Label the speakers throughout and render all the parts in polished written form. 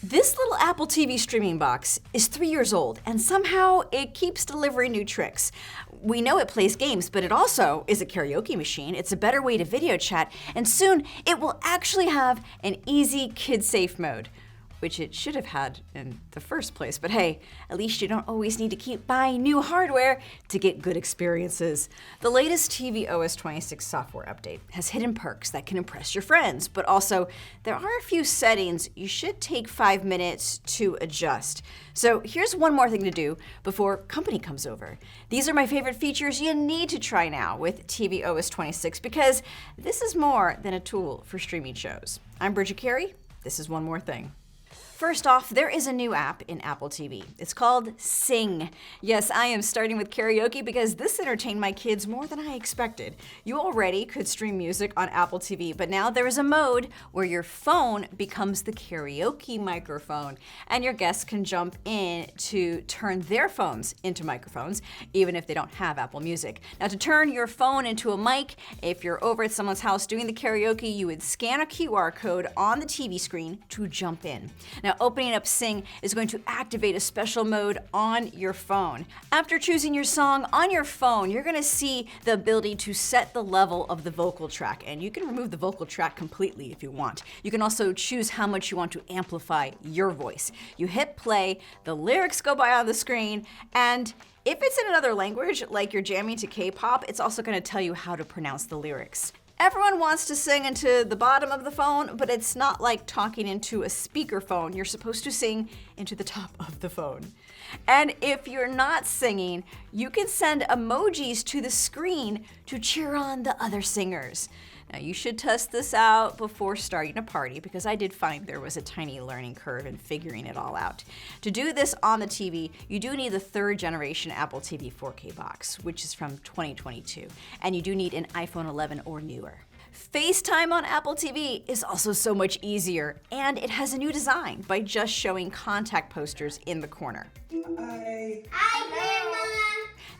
Speaker 1: This little Apple TV streaming box is 3 years old, and somehow it keeps delivering new tricks. We know it plays games, but it also is a karaoke machine. It's a better way to video chat, and soon it will actually have an easy kid-safe mode, which it should have had in the first place. But hey, at least you don't always need to keep buying new hardware to get good experiences. The latest tvOS 26 software update has hidden perks that can impress your friends, but also there are a few settings you should take 5 minutes to adjust. So here's one more thing to do before company comes over. These are my favorite features you need to try now with tvOS 26 because this is more than a tool for streaming shows. I'm Bridget Carey. This is One More Thing. First off, there is a new app in Apple TV. It's called Sing. Yes, I am starting with karaoke because this entertained my kids more than I expected. You already could stream music on Apple TV, but now there is a mode where your phone becomes the karaoke microphone, and your guests can jump in to turn their phones into microphones, even if they don't have Apple Music. Now, to turn your phone into a mic, if you're over at someone's house doing the karaoke, you would scan a QR code on the TV screen to jump in. Now, opening up Sing is going to activate a special mode on your phone. After choosing your song on your phone, you're going to see the ability to set the level of the vocal track, and you can remove the vocal track completely if you want. You can also choose how much you want to amplify your voice. You hit play, the lyrics go by on the screen, and if it's in another language, like you're jamming to K-pop, it's also going to tell you how to pronounce the lyrics. Everyone wants to sing into the bottom of the phone, but it's not like talking into a speakerphone. You're supposed to sing into the top of the phone. And if you're not singing, you can send emojis to the screen to cheer on the other singers. Now, you should test this out before starting a party because I did find there was a tiny learning curve in figuring it all out. To do this on the TV, you do need the 3rd generation Apple TV 4K box, which is from 2022, and you do need an iPhone 11 or newer. FaceTime on Apple TV is also so much easier, and it has a new design by just showing contact posters in the corner.
Speaker 2: Hi.
Speaker 3: Hi, Grandma.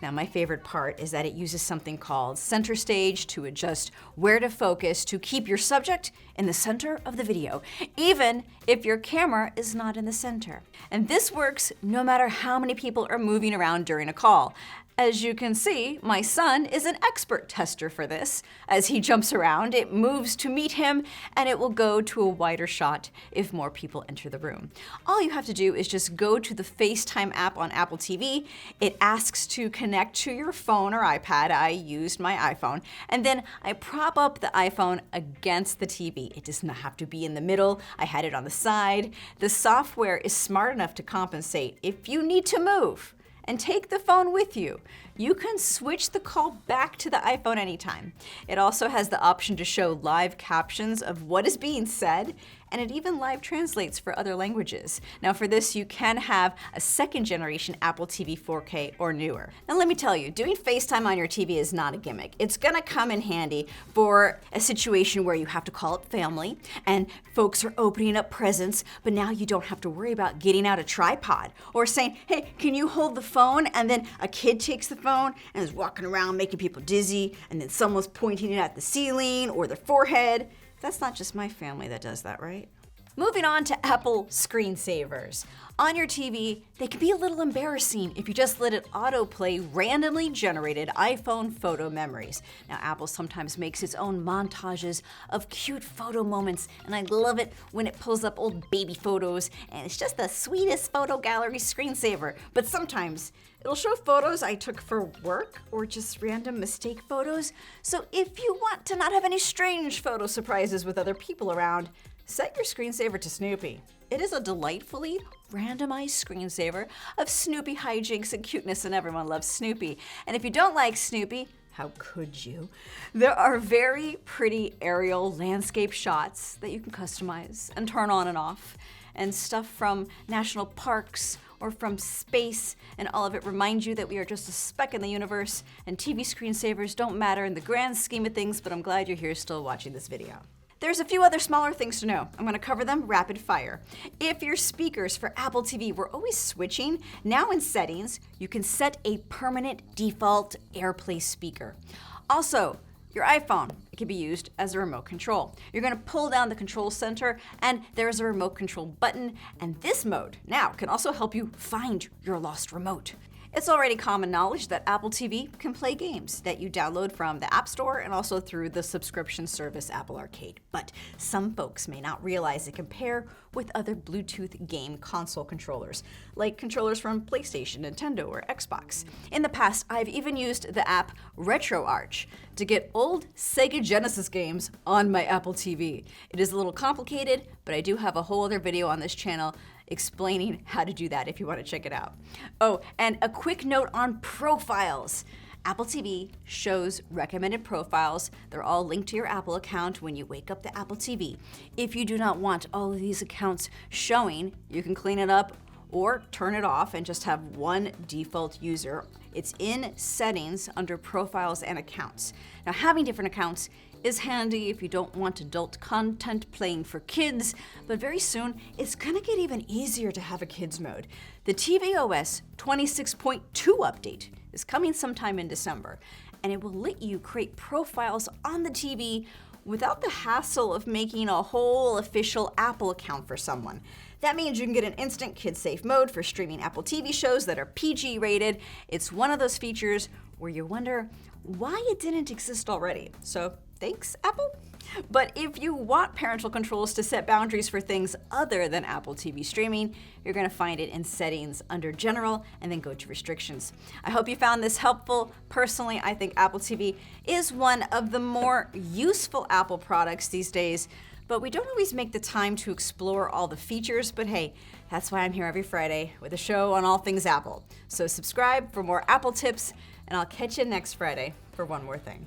Speaker 1: Now, my favorite part is that it uses something called center stage to adjust where to focus to keep your subject in the center of the video, even if your camera is not in the center. And this works no matter how many people are moving around during a call. As you can see, my son is an expert tester for this. As he jumps around, it moves to meet him, and it will go to a wider shot if more people enter the room. All you have to do is just go to the FaceTime app on Apple TV. It asks to connect to your phone or iPad. I used my iPhone. And then I prop up the iPhone against the TV. It does not have to be in the middle. I had it on the side. The software is smart enough to compensate if you need to move and take the phone with you. You can switch the call back to the iPhone anytime. It also has the option to show live captions of what is being said, and it even live translates for other languages. Now for this, you can have a 2nd generation Apple TV 4K or newer. Now let me tell you, doing FaceTime on your TV is not a gimmick. It's gonna come in handy for a situation where you have to call up family and folks are opening up presents, but now you don't have to worry about getting out a tripod or saying, hey, can you hold the phone? And then a kid takes the phone and is walking around making people dizzy, and then someone's pointing it at the ceiling or their forehead. That's not just my family that does that, right? Moving on to Apple screensavers. On your TV, they can be a little embarrassing if you just let it autoplay randomly generated iPhone photo memories. Now, Apple sometimes makes its own montages of cute photo moments, and I love it when it pulls up old baby photos, and it's just the sweetest photo gallery screensaver. But sometimes it'll show photos I took for work or just random mistake photos. So if you want to not have any strange photo surprises with other people around, set your screensaver to Snoopy. It is a delightfully randomized screensaver of Snoopy hijinks and cuteness, and everyone loves Snoopy. And if you don't like Snoopy, how could you? There are very pretty aerial landscape shots that you can customize and turn on and off, and stuff from national parks or from space, and all of it reminds you that we are just a speck in the universe, and TV screensavers don't matter in the grand scheme of things, but I'm glad you're here still watching this video. There's a few other smaller things to know. I'm gonna cover them rapid fire. If your speakers for Apple TV were always switching, now in settings, you can set a permanent default AirPlay speaker. Also, your iPhone. It can be used as a remote control. You're going to pull down the control center, and there's a remote control button, and this mode now can also help you find your lost remote. It's already common knowledge that Apple TV can play games that you download from the App Store and also through the subscription service Apple Arcade. But some folks may not realize it can pair with other Bluetooth game console controllers, like controllers from PlayStation, Nintendo, or Xbox. In the past, I've even used the app RetroArch to get old Sega Genesis games on my Apple TV. It is a little complicated, but I do have a whole other video on this channel explaining how to do that if you want to check it out. Oh, and a quick note on profiles. Apple TV shows recommended profiles. They're all linked to your Apple account when you wake up the Apple TV. If you do not want all of these accounts showing, you can clean it up or turn it off and just have one default user. It's in settings under profiles and accounts. Now, having different accounts is handy if you don't want adult content playing for kids, but very soon it's gonna get even easier to have a kids mode. The tvOS 26.2 update is coming sometime in December, and it will let you create profiles on the TV without the hassle of making a whole official Apple account for someone. That means you can get an instant kid-safe mode for streaming Apple TV shows that are PG rated. It's one of those features where you wonder why it didn't exist already. So thanks, Apple. But if you want parental controls to set boundaries for things other than Apple TV streaming, you're going to find it in Settings under General and then go to Restrictions. I hope you found this helpful. Personally, I think Apple TV is one of the more useful Apple products these days, but we don't always make the time to explore all the features. But hey, that's why I'm here every Friday with a show on all things Apple. So subscribe for more Apple tips, and I'll catch you next Friday for one more thing.